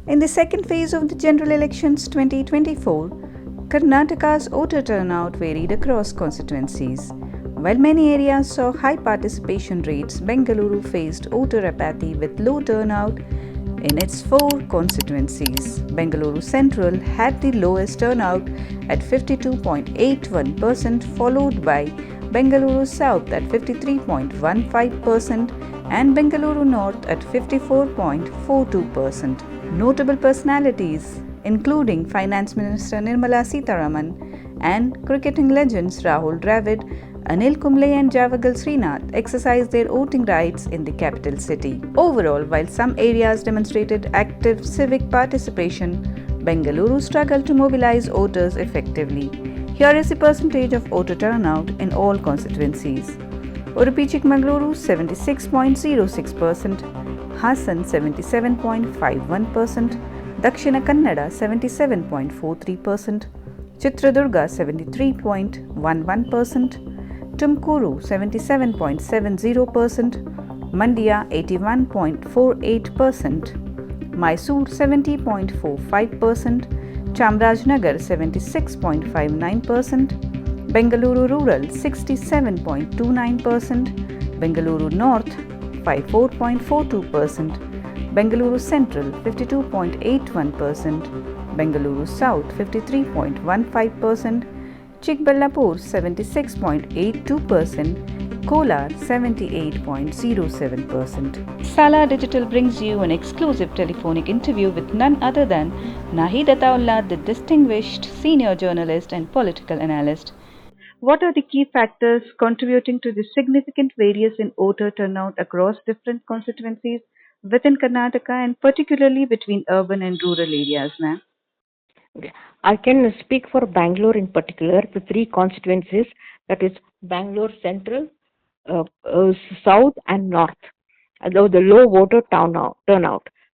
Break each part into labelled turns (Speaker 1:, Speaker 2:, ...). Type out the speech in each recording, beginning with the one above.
Speaker 1: In the second phase of the general elections 2024, Karnataka's voter turnout varied across constituencies. While many areas saw high participation rates, Bengaluru faced voter apathy with low turnout in its four constituencies. Bengaluru Central had the lowest turnout at 52.81%, followed by Bengaluru South at 53.15% and Bengaluru North at 54.42%. Notable personalities, including Finance Minister Nirmala Sitharaman and cricketing legends Rahul Dravid, Anil Kumble and Javagal Srinath exercised their voting rights in the capital city. Overall, while some areas demonstrated active civic participation, Bengaluru struggled to mobilize voters effectively. Here is the percentage of voter turnout in all constituencies. Udupi Chikmagaluru 76.06%, Hassan 77.51%, Dakshina Kannada 77.43%, Chitradurga 73.11%, Tumkuru 77.70%, Mandya 81.48%, Mysore 70.45%, Chamrajnagar 76.59%, Bengaluru Rural 67.29%, Bengaluru North 54.42%, Bengaluru Central 52.81%, Bengaluru South 53.15%, Chikballapur 76.82%, Kolar 78.07%. Salar Digital brings you an exclusive telephonic interview with none other than Nahid Ataullah, the distinguished senior journalist and political analyst. What are the key factors contributing to the significant variance in voter turnout across different constituencies within Karnataka and particularly between urban and rural areas, ma'am?
Speaker 2: Okay. I can speak for Bangalore in particular, the three constituencies, that is Bangalore Central, uh, uh, South and North. Although the low voter turnout.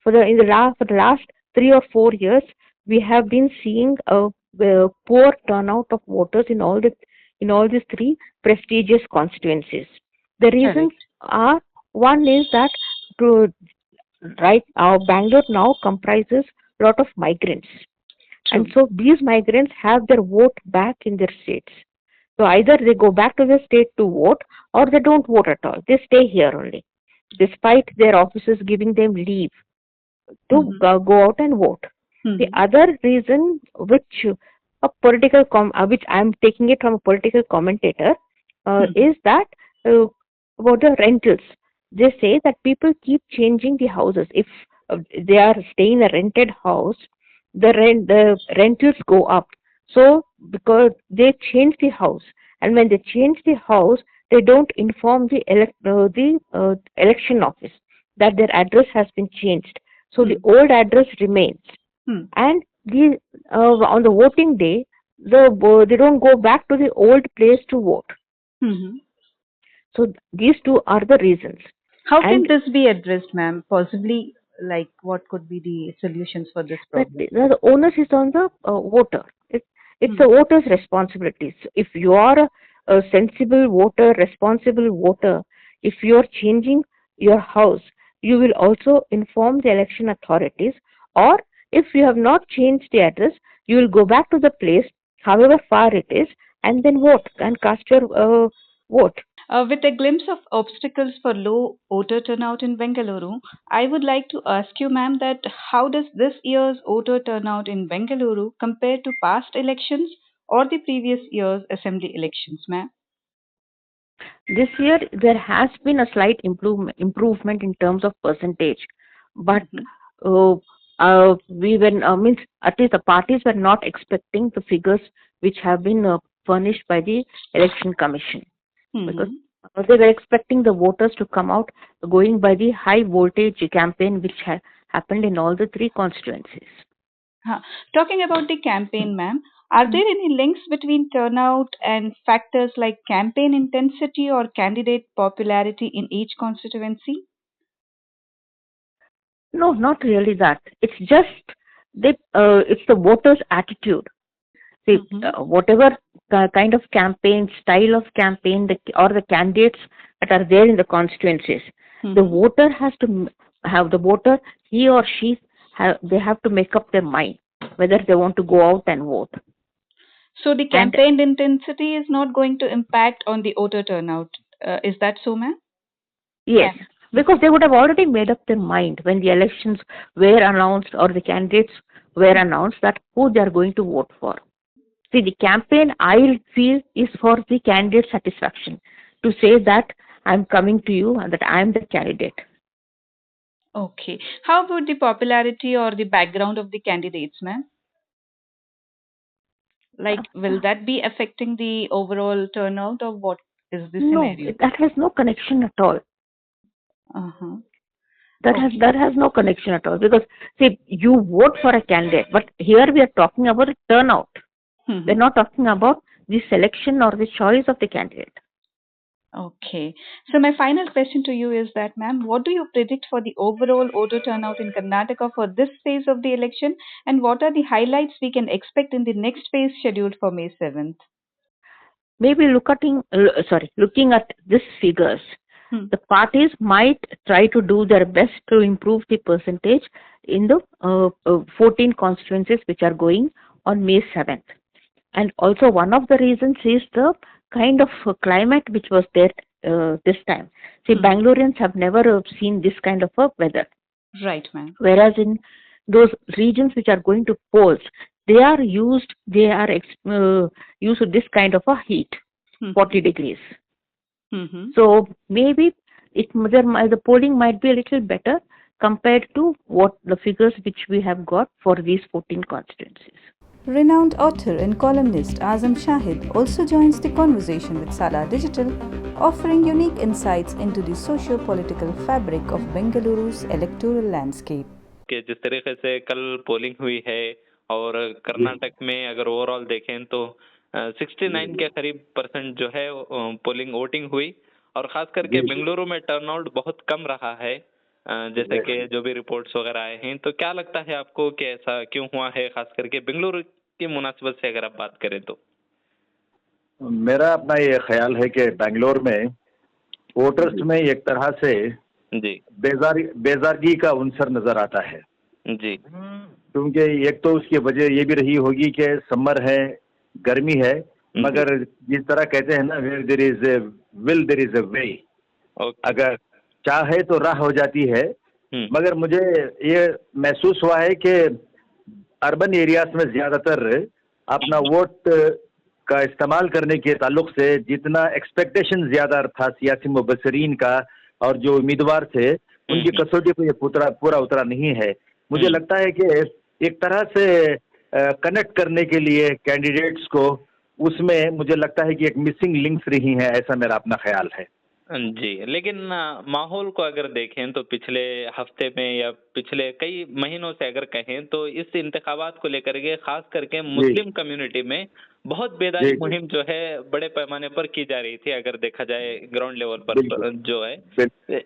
Speaker 2: For the last 3 or 4 years, we have been seeing a poor turnout of voters in all these three prestigious constituencies. The reasons
Speaker 1: Correct.
Speaker 2: are, one is that to, right now Bangalore now comprises a lot of migrants, and
Speaker 1: True.
Speaker 2: so these migrants have their vote back in their states. So either they go back to the state to vote, or they don't vote at all. They stay here only, despite their offices giving them leave to
Speaker 1: Mm-hmm.
Speaker 2: go out and vote. The
Speaker 1: Mm-hmm.
Speaker 2: other reason, which I am taking it from a political commentator,
Speaker 1: Mm-hmm.
Speaker 2: is that uh, about the rentals. They say that people keep changing the houses. If they are staying in a rented house, the rentals go up. So because they change the house, and when they change the house, they don't inform the election office that their address has been changed. So the old address remains,
Speaker 1: Mm-hmm.
Speaker 2: and on the voting day, they don't go back to the old place to vote.
Speaker 1: Mm-hmm.
Speaker 2: So these two are the reasons.
Speaker 1: How can
Speaker 2: And
Speaker 1: this be addressed, ma'am? Possibly, like, what could be the solutions for this
Speaker 2: but
Speaker 1: problem?
Speaker 2: the onus is on the voter. It's the
Speaker 1: Mm-hmm.
Speaker 2: voter's responsibility. So if you are a sensible voter, responsible voter, if you are changing your house, you will also inform the election authorities. Or if you have not changed the address, you will go back to the place, however far it is, and then vote and cast your vote.
Speaker 1: With a glimpse of obstacles for low voter turnout in Bengaluru, I would like to ask you, ma'am, that how does this year's voter turnout in Bengaluru compare to past elections or the previous year's assembly elections, ma'am?
Speaker 2: This year there has been a slight improvement in terms of percentage, but
Speaker 1: Mm-hmm.
Speaker 2: uh, we were means at least the parties were not expecting the figures which have been furnished by the election commission, because
Speaker 1: Mm-hmm.
Speaker 2: they were expecting the voters to come out going by the high voltage campaign which happened in all the three constituencies.
Speaker 1: Huh. Talking about the campaign, ma'am, are there any links between turnout and factors like campaign intensity or candidate popularity in each constituency?
Speaker 2: No, not really that. It's just it's the voters' attitude. See,
Speaker 1: Mm-hmm.
Speaker 2: whatever kind of campaign, style of campaign, or the candidates that are there in the constituencies, the
Speaker 1: Mm-hmm.
Speaker 2: voter has to have the voter, he or she they have to make up their mind whether they want to go out and vote.
Speaker 1: So the
Speaker 2: And
Speaker 1: campaign intensity is not going to impact on the voter turnout. Is that so, ma'am?
Speaker 2: yes, because they would have already made up their mind when the elections were announced or the candidates were announced that who they are going to vote for. See, the campaign, I feel, is for the candidate satisfaction, to say that I'm coming to you and that I'm the candidate.
Speaker 1: Okay. How about the popularity or the background of the candidates, ma'am? Like, will that be affecting the overall turnout, or what is the
Speaker 2: No,
Speaker 1: scenario?
Speaker 2: that has no connection at all.
Speaker 1: Uh-huh.
Speaker 2: That has
Speaker 1: Okay.
Speaker 2: that has no connection at all, because see, you vote for a candidate, but here we are talking about a turnout. We're not talking about the selection or the choice of the candidate.
Speaker 1: Okay. So my final question to you is that, ma'am, what do you predict for the overall voter turnout in Karnataka for this phase of the election, and what are the highlights we can expect in the next phase scheduled for May 7th?
Speaker 2: Maybe looking at these figures,
Speaker 1: Hmm.
Speaker 2: the parties might try to do their best to improve the percentage in the 14 constituencies which are going on May 7th. And also one of the reasons is the kind of climate which was there this time. See, Bangaloreans have never seen this kind of a weather.
Speaker 1: Right, ma'am.
Speaker 2: Whereas in those regions which are going to polls, they are used to this kind of a heat, 40 degrees.
Speaker 1: Mm-hmm.
Speaker 2: So maybe the polling might be a little better compared to what the figures which we have got for these 14 constituencies.
Speaker 1: Renowned author and columnist Azam Shahid also joins the conversation with Salar Digital, offering unique insights into the socio-political fabric of Bengaluru's electoral landscape.
Speaker 3: कि जिस तरीके से कल polling हुई है और कर्नाटक में अगर ओवरऑल देखें तो 69 के करीब % जो है पोलिंग वोटिंग हुई और खास करके बेंगलुरु में टर्नआउट बहुत कम रहा है, जैसे कि जो भी रिपोर्ट्स वगैरह आए हैं। तो क्या लगता है आपको कि ऐसा क्यों हुआ है, खास करके बेंगलुरु की मुनासिबत से अगर आप बात करें तो?
Speaker 4: मेरा अपना ये ख्याल है कि बेंगलोर में वोटर्स में एक तरह से
Speaker 3: जी
Speaker 4: बेजारगी का उनसर नजर आता है
Speaker 3: जी,
Speaker 4: क्योंकि एक तो उसकी वजह ये भी रही होगी कि समर है, गर्मी है, मगर जिस तरह कहते हैं ना, where there is a will there is a way. अगर चाहे तो राह हो जाती है। मगर मुझे ये महसूस हुआ है कि अर्बन एरियाज में ज्यादातर अपना वोट का इस्तेमाल करने के ताल्लुक से जितना एक्सपेक्टेशन ज्यादा था सियासी मुबसरीन का और जो उम्मीदवार थे, उनकी कसौटी पर ये पूरा उतरा नहीं है। मुझे लगता है कि एक तरह से कनेक्ट करने के लिए कैंडिडेट्स को, उसमें मुझे लगता है कि एक मिसिंग लिंक्स रही हैं, ऐसा मेरा अपना ख्याल है।
Speaker 3: जी, लेकिन माहौल को अगर देखें तो पिछले हफ्ते में या पिछले कई महीनों से अगर कहें तो इस इंतखाबात को लेकर के खास करके मुस्लिम कम्युनिटी में बहुत बेदारी मुहिम जो है बड़े पैमाने पर की जा रही थी, अगर देखा जाए ग्राउंड लेवल पर जो है।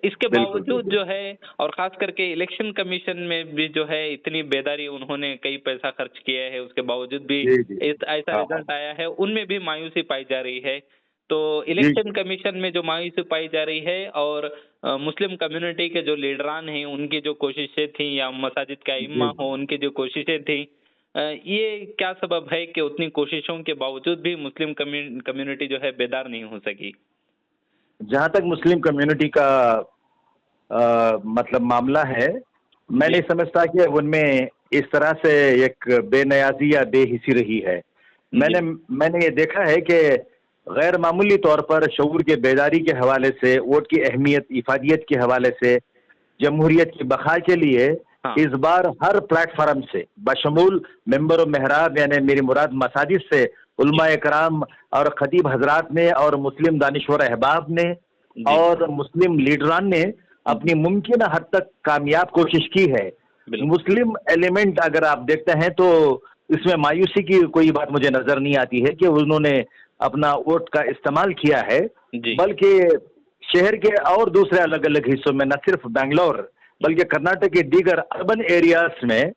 Speaker 3: इसके बावजूद जो है और खास करके इलेक्शन कमीशन में भी जो है इतनी बेदारी, उन्होंने कई पैसा खर्च किया है, उसके बावजूद भी ऐसा रिजल्ट आया है, उनमें भी मायूसी पाई जा रही है। तो इलेक्शन कमीशन में जो मायूसी पाई जा रही है और मुस्लिम कम्युनिटी के जो लीडरान हैं उनकी जो कोशिशें थी, या मसाजिद का इमाम हो उनकी जो कोशिशें थी, ये क्या सबब है कि उतनी कोशिशों के बावजूद भी मुस्लिम कम्युनिटी जो है बेदार नहीं हो सकी?
Speaker 4: जहां तक मुस्लिम कम्युनिटी का मतलब मामला है, मैं नहीं समझता कि उनमें इस तरह से एक बेनियाजी या बेहिसी रही है। मैंने ये देखा है कि गैर मामूली तौर पर शऊर के बेदारी के हवाले से, वोट की अहमियत, इफादियत के हवाले से, जमहूरियत की बका के लिए इस बार हर प्लेटफार्म से बशमूल मेंबर ऑफ मेहराब, यानी मेरी मुराद मसाजिद से, उलमा कराम और खतीब हजरात ने और मुस्लिम दानिश्वर अहबाब ने और मुस्लिम लीडरान ने अपनी मुमकिन हद तक कामयाब कोशिश की है। मुस्लिम एलिमेंट अगर आप देखते हैं तो इसमें मायूसी की कोई बात मुझे नजर नहीं आती है कि उन्होंने अपना वोट का इस्तेमाल किया है, बल्कि शहर के और दूसरे अलग अलग हिस्सों में, न सिर्फ बेंगलोर बल्कि कर्नाटक के दीगर अर्बन एरियाज में,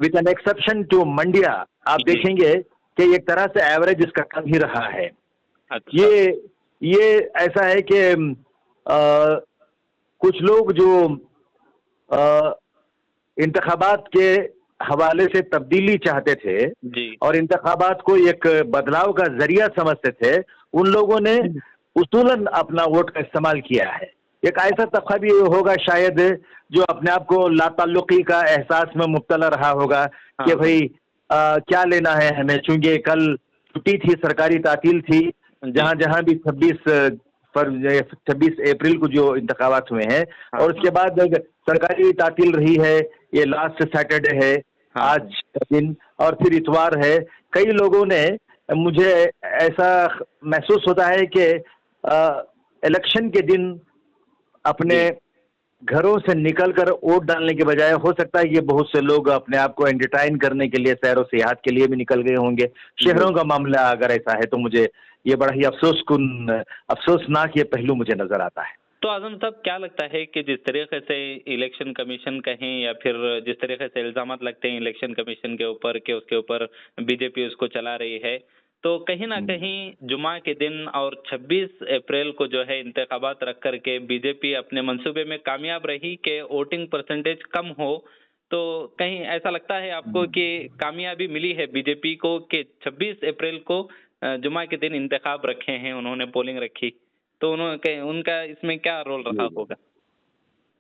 Speaker 4: विद एन एक्सेप्शन टू मंडिया, आप देखेंगे कि एक तरह से एवरेज इसका कम ही रहा है। अच्छा। ये ऐसा है कि कुछ लोग जो इंतखाबात के हवाले से तब्दीली चाहते थे
Speaker 3: जी
Speaker 4: और इंतखाबात को एक बदलाव का जरिया समझते थे, उन लोगों ने उसूलन अपना वोट का इस्तेमाल किया है। एक ऐसा तबका भी होगा शायद जो अपने आप को लाताल्लुकी का एहसास में मुब्तला रहा होगा कि
Speaker 3: हाँ
Speaker 4: भाई क्या लेना है हमें, चूंकि कल छुट्टी थी, सरकारी तातील थी,
Speaker 3: जी
Speaker 4: जहां जहां भी 26 अप्रैल को जो इंतखाबात हुए हैं
Speaker 3: हाँ
Speaker 4: और उसके बाद सरकारी तातील रही है, ये लास्ट सैटरडे है
Speaker 3: हाँ
Speaker 4: आज का दिन, और फिर इतवार है। कई लोगों ने, मुझे ऐसा महसूस होता है कि इलेक्शन के दिन अपने
Speaker 3: जी
Speaker 4: घरों से निकलकर वोट डालने के बजाय, हो सकता है कि बहुत से लोग अपने आप को एंटरटेन करने के लिए सैर और सियाहत के लिए भी निकल गए होंगे। शहरों का मामला अगर ऐसा है तो मुझे ये बड़ा ही अफसोसनाक ये पहलू मुझे नजर आता है।
Speaker 3: तो आजम साहब, क्या लगता है कि जिस तरीके से इलेक्शन कमीशन कहें या फिर जिस तरीके से इल्जामात लगते हैं इलेक्शन कमीशन के ऊपर कि उसके ऊपर बीजेपी उसको चला रही है, तो कहीं ना कहीं जुमा के दिन और 26 अप्रैल को जो है इंतखाबात रख करके बीजेपी अपने मंसूबे में कामयाब रही कि वोटिंग परसेंटेज कम हो, तो कहीं ऐसा लगता है आपको कि कामयाबी मिली है बीजेपी को कि 26 अप्रैल को जुमा के दिन इंतखाब रखे हैं, उन्होंने पोलिंग रखी, तो उन्होंने उनका इसमें क्या रोल रहा होगा?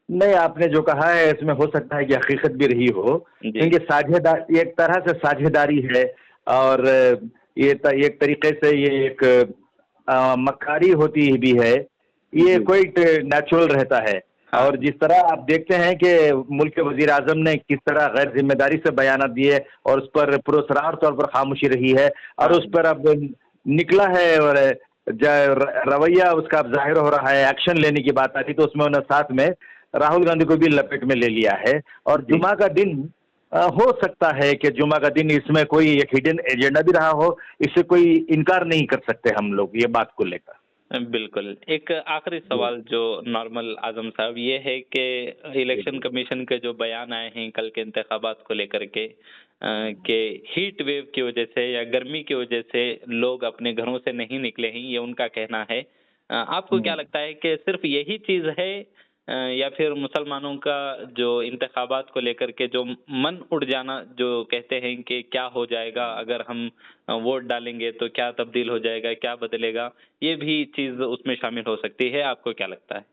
Speaker 4: नहीं, आपने जो कहा है इसमें हो सकता है कि हकीकत भी रही हो,
Speaker 3: जी
Speaker 4: क्योंकि एक तरह से साझेदारी है और एक तरीके से ये एक मक्कारी होती भी है, ये कोई नेचुरल रहता है।
Speaker 3: हाँ
Speaker 4: और जिस तरह आप देखते हैं कि मुल्क के वजीर आजम ने किस तरह गैर जिम्मेदारी से बयान दिए और उस पर पुरस्कार तौर पर खामोशी रही है और
Speaker 3: हाँ
Speaker 4: उस पर अब निकला है और रवैया उसका अब जाहिर हो रहा है, एक्शन लेने की बात आती तो उसमें उन्होंने साथ में राहुल गांधी को भी लपेट में ले लिया है। और जुमा का दिन हो सकता है कि जुमा का दिन इसमें कोई एक हिडन एजेंडा भी रहा हो, इससे कोई इनकार नहीं कर सकते हम लोग ये बात को लेकर।
Speaker 3: बिल्कुल। एक आखिरी सवाल जो नॉर्मल आजम साहब, ये है कि इलेक्शन कमीशन के जो बयान आए हैं कल के इंतखाबात को लेकर के कि हीट वेव की वजह से या गर्मी की वजह से लोग अपने घरों से नहीं निकले हैं, ये उनका कहना है। आपको क्या लगता है कि सिर्फ यही चीज़ है या फिर मुसलमानों का जो इंतखाबात को लेकर के जो मन उड़ जाना, जो कहते हैं कि क्या हो जाएगा अगर हम वोट डालेंगे तो क्या तब्दील हो जाएगा, क्या बदलेगा, ये भी चीज़ उसमें शामिल हो सकती है? आपको क्या लगता है?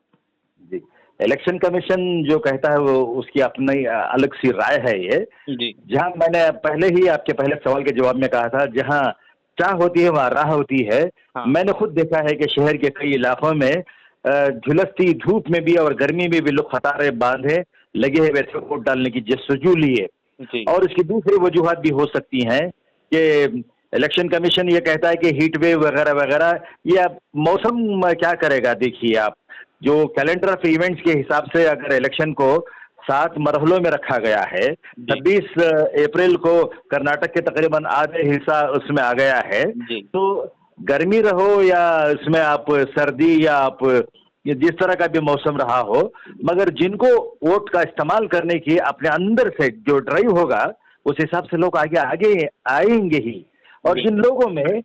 Speaker 4: जी, इलेक्शन कमीशन जो कहता है वो उसकी अपनी अलग सी राय है ये।
Speaker 3: जी
Speaker 4: जहां मैंने पहले ही आपके पहले सवाल के जवाब में कहा था, जहां चाह होती है वहां राह होती है।
Speaker 3: हाँ
Speaker 4: मैंने खुद देखा है कि शहर के कई इलाकों में झुलसती धूप में भी और गर्मी में भी लोग कतारें बांधे लगे हैं वैसे वोट डालने की जस्तजू लिए।
Speaker 3: जी
Speaker 4: और इसकी दूसरी वजूहत भी हो सकती हैं कि इलेक्शन कमीशन ये कहता है कि हीट वेव वगैरह वगैरह, ये अब मौसम क्या करेगा। देखिए आप, जो कैलेंडर ऑफ इवेंट्स के हिसाब से अगर इलेक्शन को 7 मरहलों में रखा गया है,
Speaker 3: जी
Speaker 4: 26 अप्रैल को कर्नाटक के तकरीबन आधे हिस्सा उसमें आ गया है,
Speaker 3: जी
Speaker 4: तो गर्मी रहो या इसमें आप सर्दी या आप ये जिस तरह का भी मौसम रहा हो, मगर जिनको वोट का इस्तेमाल करने की अपने अंदर से जो ड्राइव होगा, उस हिसाब से लोग आगे आगे आएंगे ही। और
Speaker 3: जी
Speaker 4: जिन लोगों में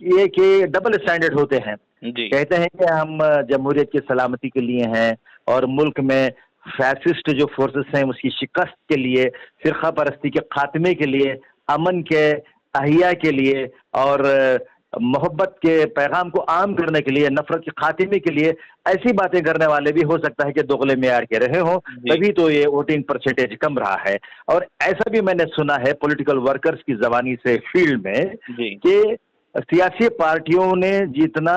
Speaker 4: ये कि डबल स्टैंडर्ड होते हैं,
Speaker 3: जी
Speaker 4: कहते हैं कि हम जमहूरियत की सलामती के लिए हैं और मुल्क में फैसिस्ट जो फोर्सेस हैं उसकी शिकस्त के लिए, फिरका परस्ती के खात्मे के लिए, अमन के अहिया के लिए और मोहब्बत के पैगाम को आम करने के लिए, नफरत के खात्मे के लिए ऐसी बातें करने वाले भी हो सकता है कि दोगले मेयार के रहे हों,
Speaker 3: जी
Speaker 4: तभी तो ये वोटिंग परसेंटेज कम रहा है। और ऐसा भी मैंने सुना है पॉलिटिकल वर्कर्स की जबानी से फील्ड में
Speaker 3: जी
Speaker 4: कि सियासी पार्टियों ने जितना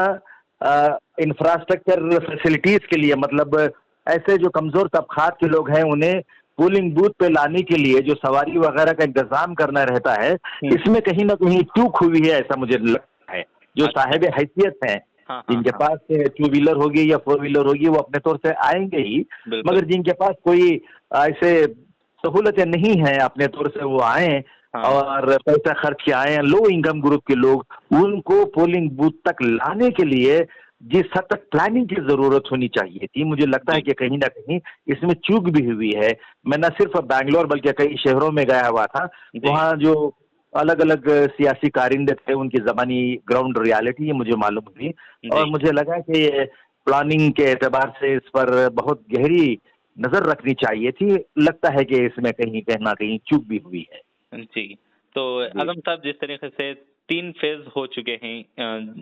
Speaker 4: इंफ्रास्ट्रक्चर फैसिलिटीज के लिए, मतलब ऐसे जो कमजोर तबकात के लोग हैं उन्हें पोलिंग बूथ पे लाने के लिए जो सवारी वगैरह का इंतजाम करना रहता है, इसमें कहीं ना कहीं चूक हुई है, ऐसा मुझे लगता है। जो
Speaker 3: अच्छा।
Speaker 4: साहिब हैसियत हैं,
Speaker 3: हाँ हाँ
Speaker 4: जिनके
Speaker 3: हाँ
Speaker 4: पास 2 व्हीलर होगी या 4 व्हीलर होगी, वो अपने तौर से आएंगे ही,
Speaker 3: बिल्कुल
Speaker 4: मगर जिनके पास कोई ऐसे सहूलतें नहीं हैं अपने तौर से वो आए
Speaker 3: हाँ
Speaker 4: और पैसा खर्च के आए हैं, लो इनकम ग्रुप के लोग, उनको पोलिंग बूथ तक लाने के लिए जिस हद तक प्लानिंग की जरूरत होनी चाहिए थी, मुझे लगता है
Speaker 3: जी
Speaker 4: कि कहीं ना कहीं इसमें चूक भी हुई है। मैं न सिर्फ बैंगलोर बल्कि कई शहरों में गया हुआ था,
Speaker 3: जी
Speaker 4: वहाँ जो अलग अलग सियासी कारिंदे थे उनकी जबानी ग्राउंड रियलिटी ये मुझे मालूम हुई और
Speaker 3: जी
Speaker 4: मुझे लगा कि प्लानिंग के एतबार से इस पर बहुत गहरी नजर रखनी चाहिए थी। लगता है कि इसमें कहीं ना कहीं चूक भी हुई है।
Speaker 3: जी, तो
Speaker 4: जी
Speaker 3: आजम साहब, जिस तरीके से 3 फेज़ हो चुके हैं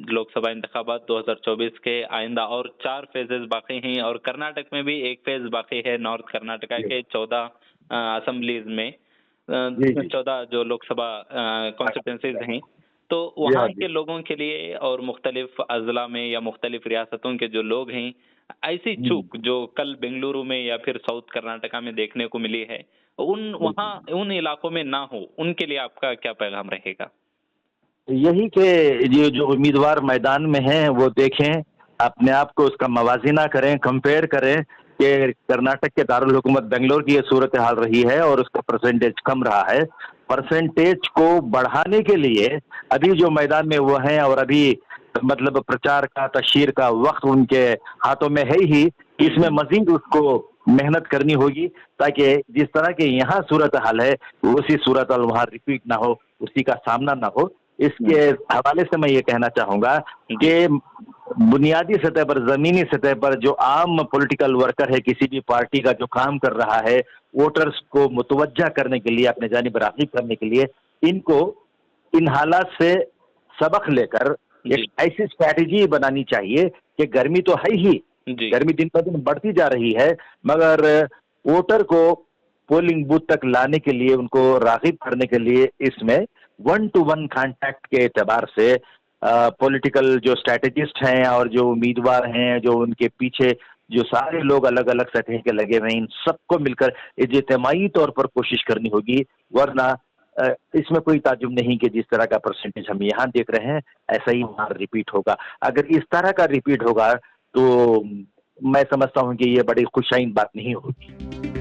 Speaker 3: लोकसभा इंतखाबात 2024 के, आइंदा और 4 फेजेज़ बाकी हैं, और कर्नाटक में भी 1 फेज़ बाकी है, नॉर्थ कर्नाटका
Speaker 4: जी
Speaker 3: के 14 असेंबलीज़ में,
Speaker 4: जी जी
Speaker 3: 14 जो लोकसभा कॉन्स्टिट्यूंसीज़ हैं। तो
Speaker 4: जी हाँ
Speaker 3: वहाँ
Speaker 4: जी
Speaker 3: के लोगों के लिए और मुख्तलिफ अज़ला में या मुख्तलिफ रियासतों के जो लोग हैं, ऐसी
Speaker 4: हम्म,
Speaker 3: चूक जो कल बेंगलुरु में या फिर साउथ कर्नाटका में देखने को मिली है,
Speaker 4: बिल्कुल।
Speaker 3: उन इलाकों में ना हो, उनके लिए आपका क्या पैगाम रहेगा?
Speaker 4: यही कि ये जो उम्मीदवार मैदान में हैं वो देखें, अपने आप को उसका मवाजिना करें, कंपेयर करें कि कर्नाटक के दारुल हुकूमत बेंगलोर की ये सूरत हाल रही है और उसका परसेंटेज कम रहा है। परसेंटेज को बढ़ाने के लिए अभी जो मैदान में वो हैं, और अभी मतलब प्रचार का, तशहीर का वक्त उनके हाथों में है ही, इसमें मजीद उसको मेहनत करनी होगी ताकि जिस तरह के यहाँ सूरत हाल है उसी सूरत हाल वहाँ रिपीट ना हो, उसी का सामना ना हो। इसके हवाले से मैं ये कहना चाहूंगा
Speaker 3: जी,
Speaker 4: कि बुनियादी सतह पर, जमीनी सतह पर जो आम पॉलिटिकल वर्कर है किसी भी पार्टी का, जो काम कर रहा है वोटर्स को मुतवज्जा करने के लिए, अपने जानिब राग़िब करने के लिए, इनको इन हालात से सबक लेकर एक
Speaker 3: जी,
Speaker 4: ऐसी स्ट्रैटेजी बनानी चाहिए कि गर्मी तो है ही,
Speaker 3: जी,
Speaker 4: गर्मी दिन पर दिन बढ़ती जा रही है, मगर वोटर को पोलिंग बूथ तक लाने के लिए, उनको राग़िब करने के लिए इसमें 1-to-1 कांटेक्ट के एतबार से पॉलिटिकल जो स्ट्रैटेजिस्ट हैं और जो उम्मीदवार हैं, जो उनके पीछे जो सारे लोग अलग अलग सतह के लगे हुए हैं, इन सबको मिलकर इज्तिमाई तौर पर कोशिश करनी होगी। वरना इसमें कोई ताज्जुब नहीं कि जिस तरह का परसेंटेज हम यहाँ देख रहे हैं ऐसा ही वहाँ रिपीट होगा। अगर इस तरह का रिपीट होगा तो मैं समझता हूँ कि ये बड़ी खुशाइन बात नहीं होगी।